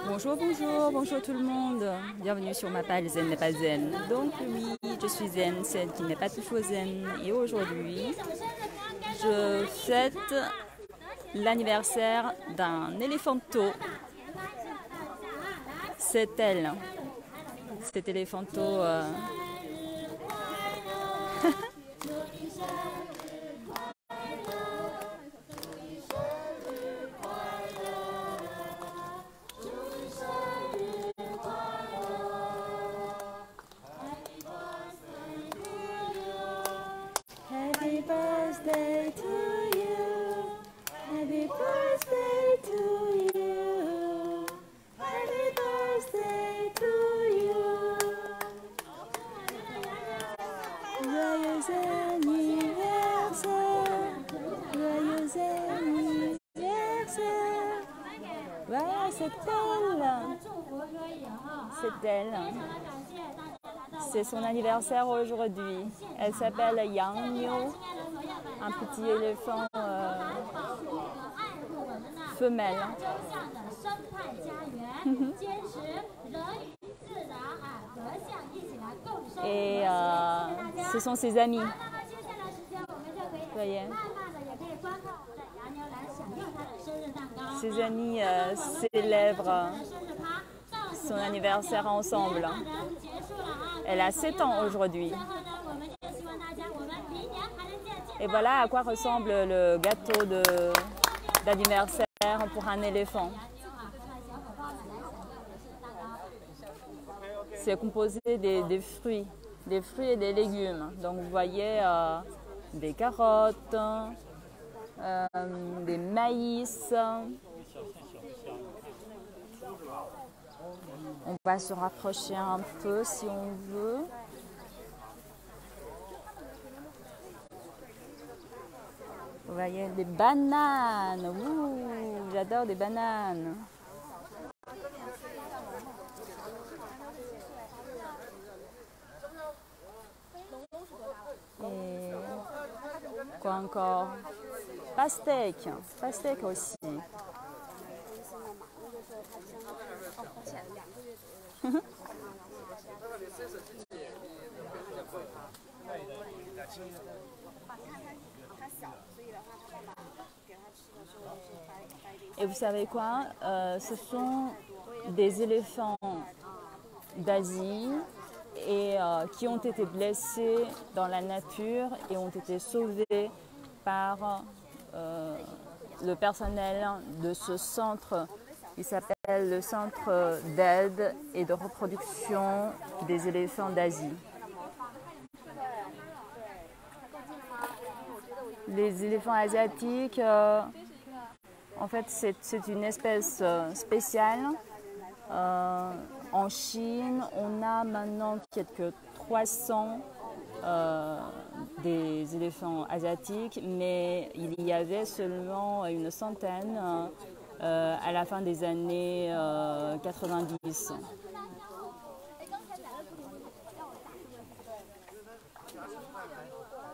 Bonjour, bonjour, bonjour tout le monde. Bienvenue sur ma page Zen n'est pas Zen. Donc oui, je suis Zen, celle qui n'est pas toujours Zen. Et aujourd'hui, je fête l'anniversaire d'un éléphanto. C'est elle. Cet éléphanto. Happy birthday to you. Happy birthday to you. Happy birthday to you. Joyeux anniversaire. Joyeux anniversaire. Voilà, c'est elle. C'est elle. C'est son anniversaire aujourd'hui. Elle s'appelle Yang Niu, un petit éléphant femelle. Et ce sont ses amis. Vous voyez, ses amis célèbrent son anniversaire ensemble. Elle a 7 ans aujourd'hui. Et voilà à quoi ressemble le gâteau d'anniversaire pour un éléphant. C'est composé des fruits et des légumes. Donc vous voyez des carottes, des maïs. On va se rapprocher un peu si on veut. Vous voyez des bananes. Ouh, j'adore des bananes. Et quoi encore? Pastèque aussi. Et vous savez quoi? Ce sont des éléphants d'Asie et qui ont été blessés dans la nature et ont été sauvés par le personnel de ce centre. Il s'appelle le Centre d'aide et de reproduction des éléphants d'Asie. Les éléphants asiatiques, en fait, c'est une espèce spéciale. En Chine, on a maintenant quelques 300 des éléphants asiatiques, mais il y avait seulement une centaine à la fin des années 90.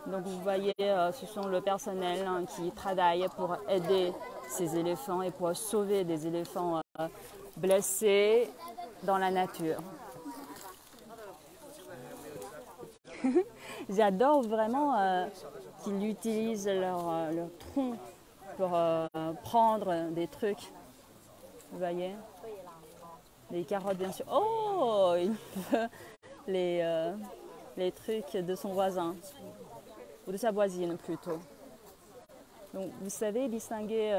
Donc vous voyez, ce sont le personnel qui travaille pour aider ces éléphants et pour sauver des éléphants blessés dans la nature. J'adore vraiment qu'ils utilisent leur tronc pour prendre des trucs. Vous voyez, les carottes bien sûr. Oh, il veut les trucs de son voisin. Ou de sa voisine plutôt. Donc vous savez distinguer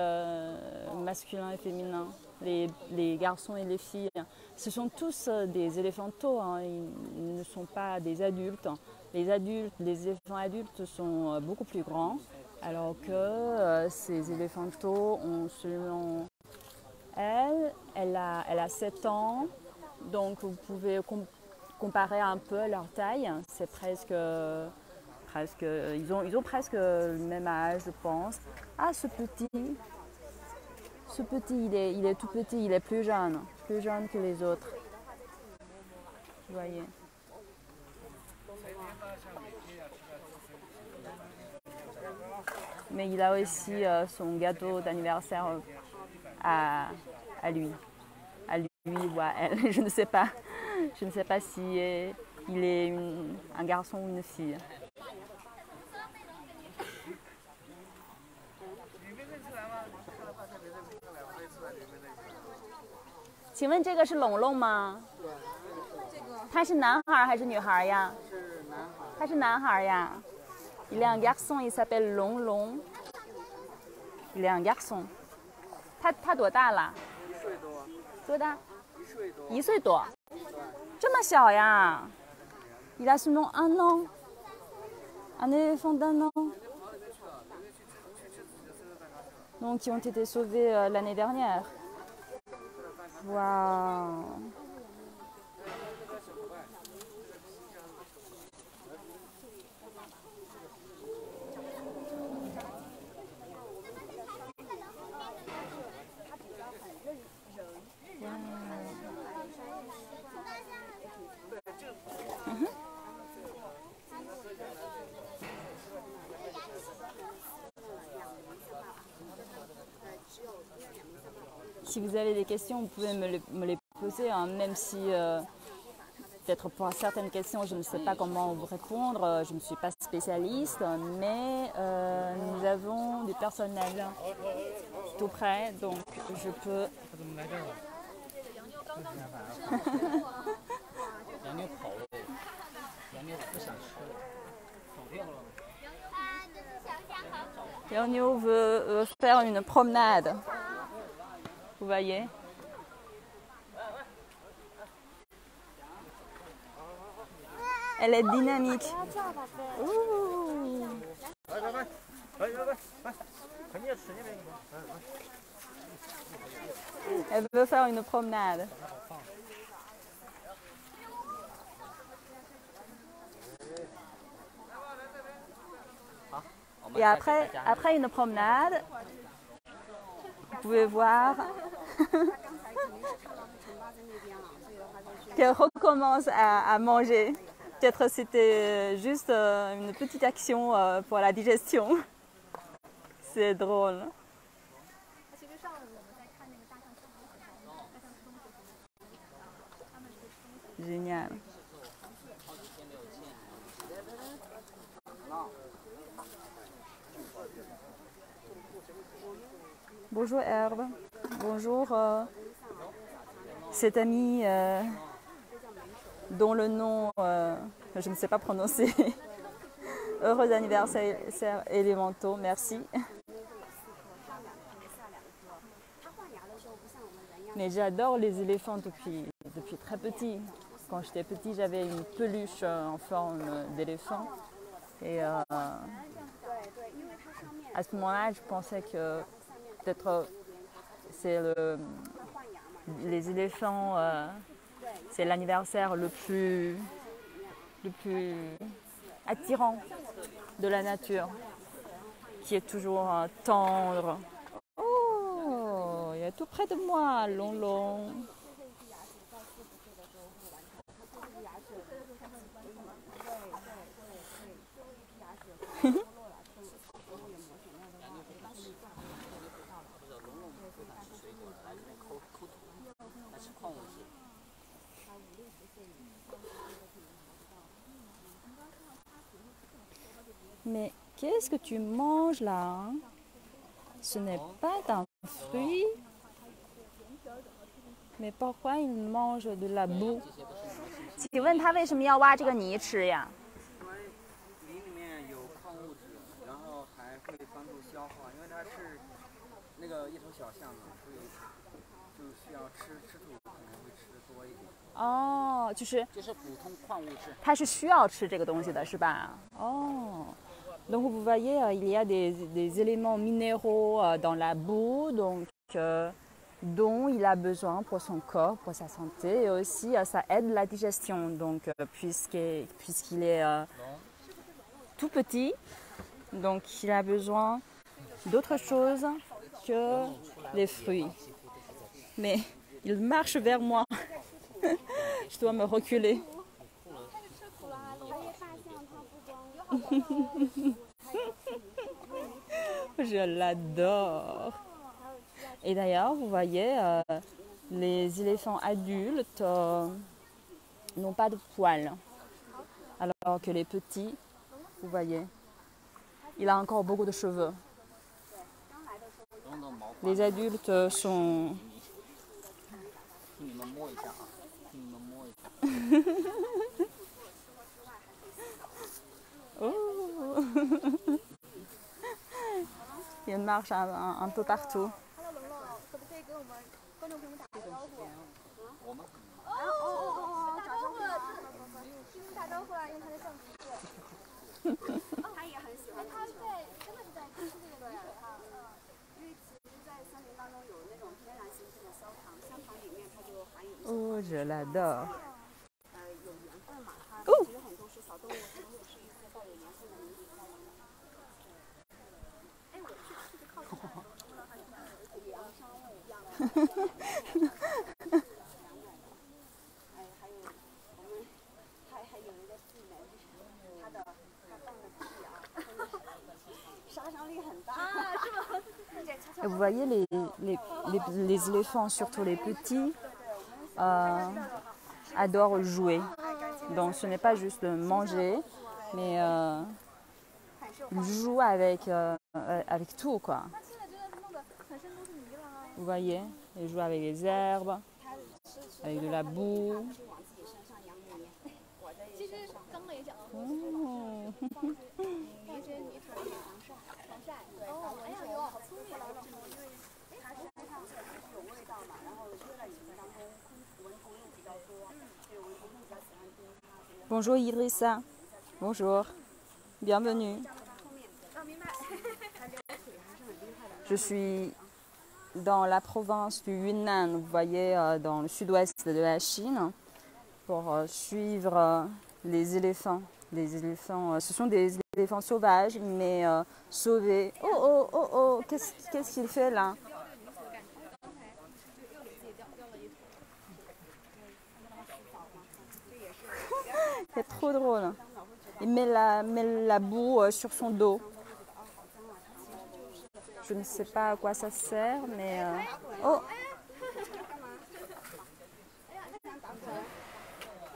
masculin et féminin, les garçons et les filles. Ce sont tous des éléphantos, hein. Ils ne sont pas des adultes. Les éléphants adultes sont beaucoup plus grands, alors que ces éléphantos ont seulement... Elle a 7 ans, donc vous pouvez comparer un peu leur taille. C'est presque, ils ont presque le même âge, je pense. Ah, ce petit, il est tout petit, il est plus jeune que les autres. Vous voyez. Mais il a aussi son gâteau d'anniversaire à à lui ou à elle. Je ne sais pas. Je ne sais pas si il est un garçon ou une fille. 请问这个是龙龙吗？他是男孩还是女孩呀？是男孩。他是男孩呀。Il est un garçon, il s'appelle Long Long. Il est un garçon. 他多大了？1岁多。多大？1岁多。1岁多。这么小呀 ？Il a seulement un an. Un éléphant d'un an. Donc, qui ont été sauvés l'année dernière. Waouh! Si vous avez des questions, vous pouvez me les poser, hein, même si peut-être pour certaines questions, je ne sais pas comment vous répondre, je ne suis pas spécialiste, mais nous avons du personnel tout près, donc je peux... Yonio veut faire une promenade. Vous voyez? Elle est dynamique. Ouh. Elle veut faire une promenade. Et après une promenade, vous pouvez voir qu'elle recommence à manger. Peut-être c'était juste une petite action pour la digestion. C'est drôle. Génial. Bonjour Herbe. Bonjour cet ami dont le nom je ne sais pas prononcer. Heureux anniversaire élémentaux, merci. Mais j'adore les éléphants depuis très petit. Quand j'étais petit, j'avais une peluche en forme d'éléphant. Et à ce moment-là, je pensais que peut-être c'est les éléphants, c'est l'anniversaire le plus attirant de la nature, qui est toujours tendre. Oh, il est tout près de moi, Long Long. Mais qu'est-ce que tu manges là, hein? Ce n'est pas un fruit. Mais pourquoi il mange de la boue? 请问他为什么要挖这个泥吃呀？因为泥里面有矿物质，然后还会帮助消化，因为它是那个一头小象嘛，所以就需要吃土，可能会吃的多一点。哦，就是普通矿物质。它是需要吃这个东西的，是吧？哦。Donc vous voyez, il y a des éléments minéraux dans la boue, donc dont il a besoin pour son corps, pour sa santé, et aussi ça aide la digestion. Donc puisqu'il est tout petit, donc il a besoin d'autre chose que les fruits. Mais il marche vers moi. Je dois me reculer. Je l'adore. Et d'ailleurs, vous voyez, Les éléphants adultes n'ont pas de poils, alors que les petits, vous voyez, il a encore beaucoup de cheveux. Les adultes sont... Oh. Il marche un peu partout. Oh, je l'adore. Oh. Vous voyez les éléphants, surtout les petits, adorent jouer. Donc ce n'est pas juste manger, mais ils jouent avec tout, quoi. Vous voyez, ils jouent avec les herbes, avec de la boue. Oh. Bonjour Idrissa, bonjour, bienvenue. Je suis dans la province du Yunnan, vous voyez, dans le sud-ouest de la Chine, pour suivre les éléphants. Les éléphants, ce sont des éléphants sauvages, mais sauvés. Oh, oh, oh, oh, qu'est-ce qu'il fait là? C'est trop drôle. Il met la boue sur son dos. Je ne sais pas à quoi ça sert, mais... Oh!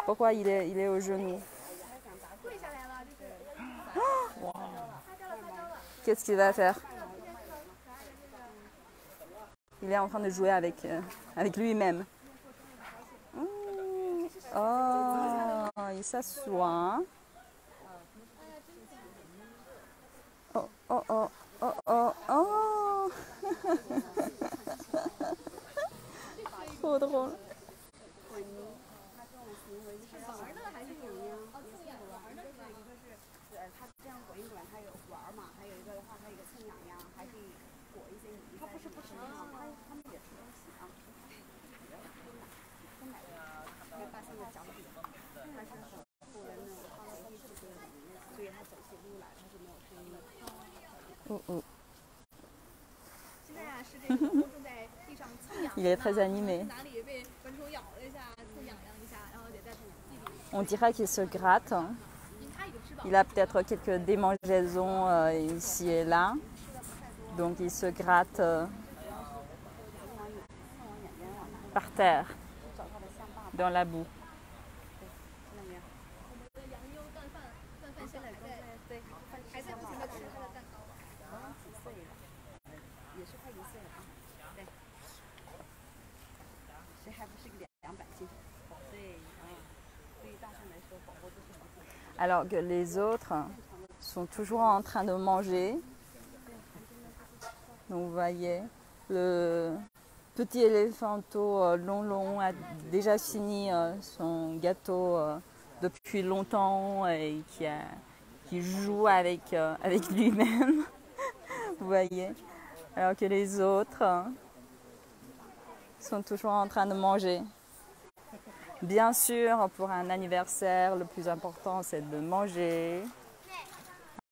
Pourquoi il est au genou? Oh! Qu'est-ce qu'il va faire? Il est en train de jouer avec lui-même. Oh, il s'assoit. Oh, oh, oh, oh, oh, oh. Trop drôle. Oh, oh. Il est très animé. On dirait qu'il se gratte. Il a peut-être quelques démangeaisons ici et là. Donc il se gratte par terre, dans la boue. Alors que les autres sont toujours en train de manger. Donc vous voyez, le petit éléphanto Long a déjà fini son gâteau depuis longtemps et qui joue avec lui-même. Vous voyez, alors que les autres sont toujours en train de manger. Bien sûr, pour un anniversaire, le plus important, c'est de manger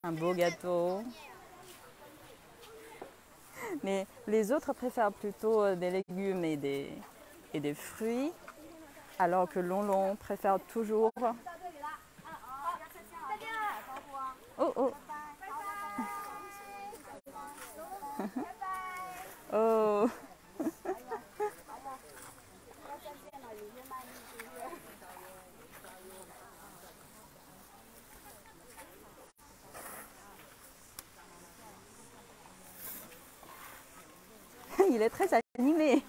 un beau gâteau. Mais les autres préfèrent plutôt des légumes et des fruits, alors que Long préfère toujours... Oh, oh. Oh. il est très animé.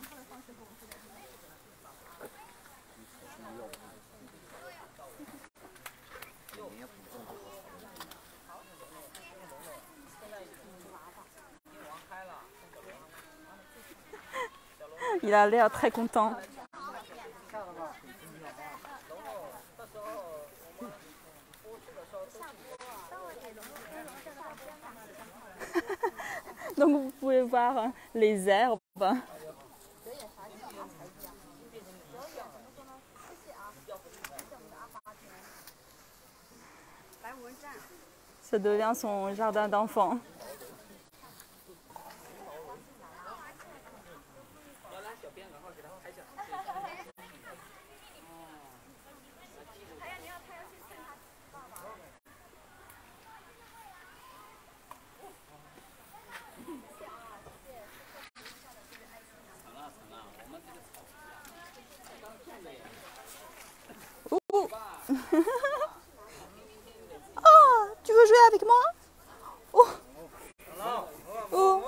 Il a l'air très content. Donc vous pouvez voir les herbes. Ça devient son jardin d'enfants. Oh, tu veux jouer avec moi? Oh. Oh.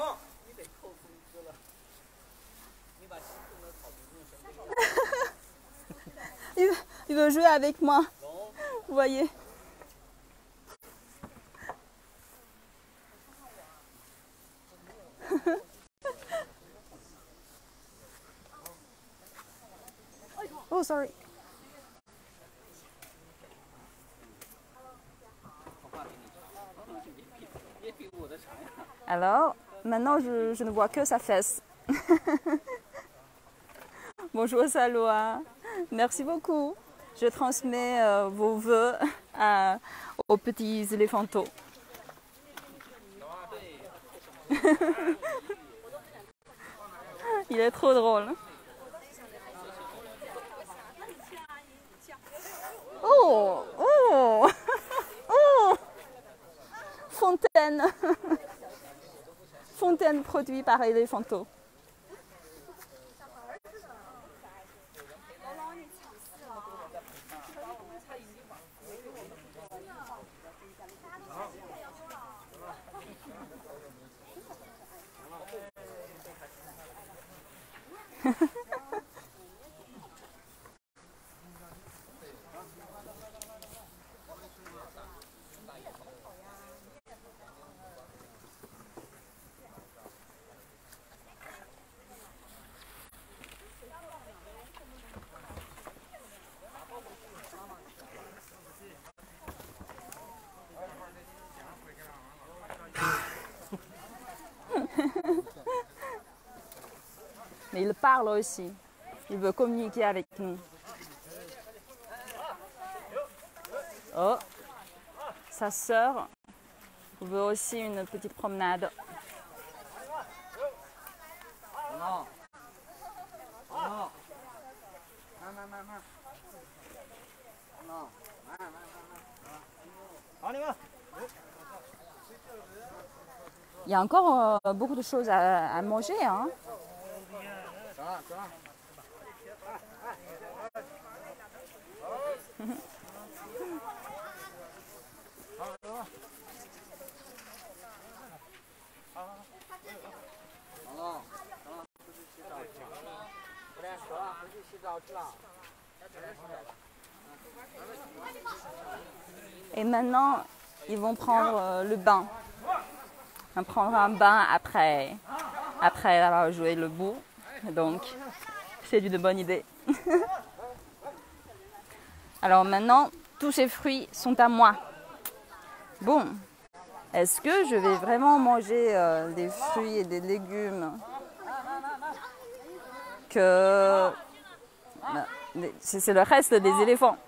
Il veut jouer avec moi. Vous voyez? Oh, sorry. Alors, maintenant, je ne vois que sa fesse. Bonjour Saloa, merci beaucoup. Je transmets vos vœux aux petits éléphantaux. Il est trop drôle. Oh, oh, oh, fontaine. Fontaine produite par éléphanto. Mais il parle aussi. Il veut communiquer avec nous. Oh, sa sœur veut aussi une petite promenade. Non. Non. Non. Il y a encore beaucoup de choses à manger, hein. Et maintenant, ils vont prendre le bain. On prendra un bain après avoir joué le bout. Donc, c'est une bonne idée. Alors maintenant, tous ces fruits sont à moi. Bon, est-ce que je vais vraiment manger des fruits et des légumes que... C'est le reste des éléphants.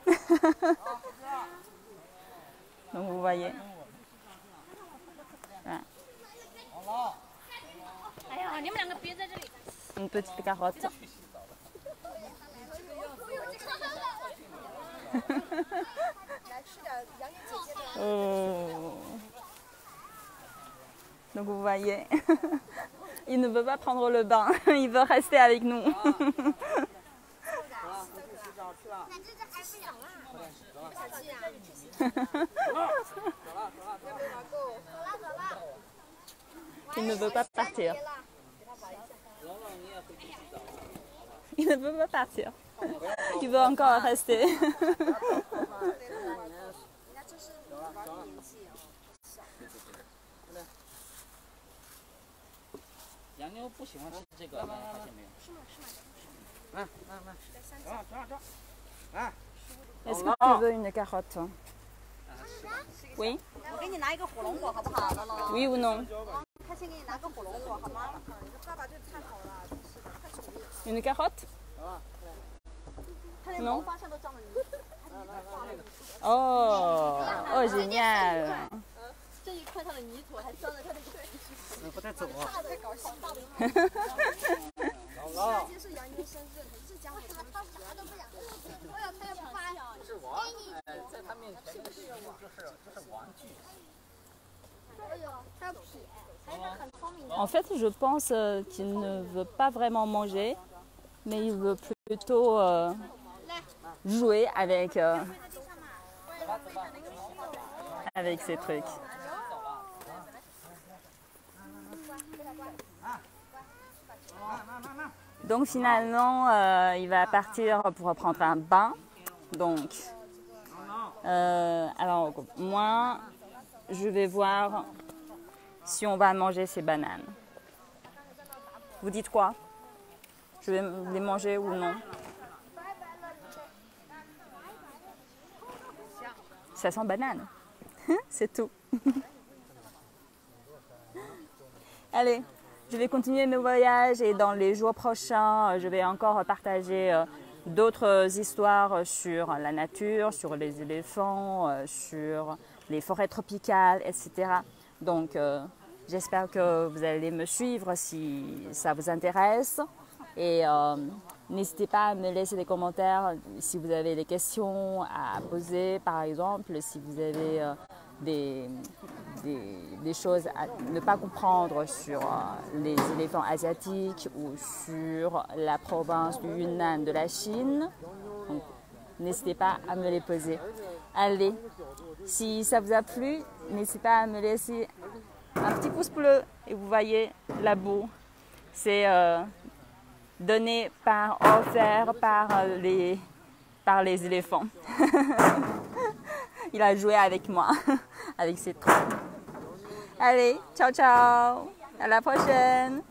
Donc vous voyez. Voilà. Une petite carotte. Oh. Donc vous voyez, il ne veut pas prendre le bain, il veut rester avec nous. Il ne veut pas partir. Il ne veut pas partir. Il veut encore rester. 洋妞不喜欢吃这个，发现没有？是吗？来来来，走。来。 Est-ce que tu veux une carotte toi? Oui. 我给你拿一个火龙果好不好，乐乐？ Oui ou non? 他先给你拿个火龙果好吗？爸爸这太好了，真是的，太宠溺了。 Une carotte? 他连毛发上都沾了泥。 Oh, oh génial. 这一块上的泥土还沾了他的腿。不带走啊！太搞笑了。姥姥。 是杨妞生日，可是江湖他啥都不想。我要他要发。是玩，哎，在他面前这个食物就是玩具。哎呦，他要撇，还是很聪明的。 En fait, je pense qu'il ne veut pas vraiment manger, mais il veut plutôt jouer avec, avec ces trucs. Donc finalement, il va partir pour prendre un bain. Donc, alors moi, je vais voir si on va manger ces bananes. Vous dites quoi? Je vais les manger ou non? Ça sent banane. C'est tout. Allez, je vais continuer mes voyages et dans les jours prochains, je vais encore partager d'autres histoires sur la nature, sur les éléphants, sur les forêts tropicales, etc. Donc, j'espère que vous allez me suivre si ça vous intéresse. Et n'hésitez pas à me laisser des commentaires si vous avez des questions à poser, par exemple, si vous avez des choses à ne pas comprendre sur les éléphants asiatiques ou sur la province du Yunnan de la Chine. Donc, n'hésitez pas à me les poser. Allez, si ça vous a plu, n'hésitez pas à me laisser un petit pouce bleu. Et vous voyez la boue, c'est donné offert par les éléphants. Il a joué avec moi, avec ses trucs. Allez, ciao ciao, à la prochaine.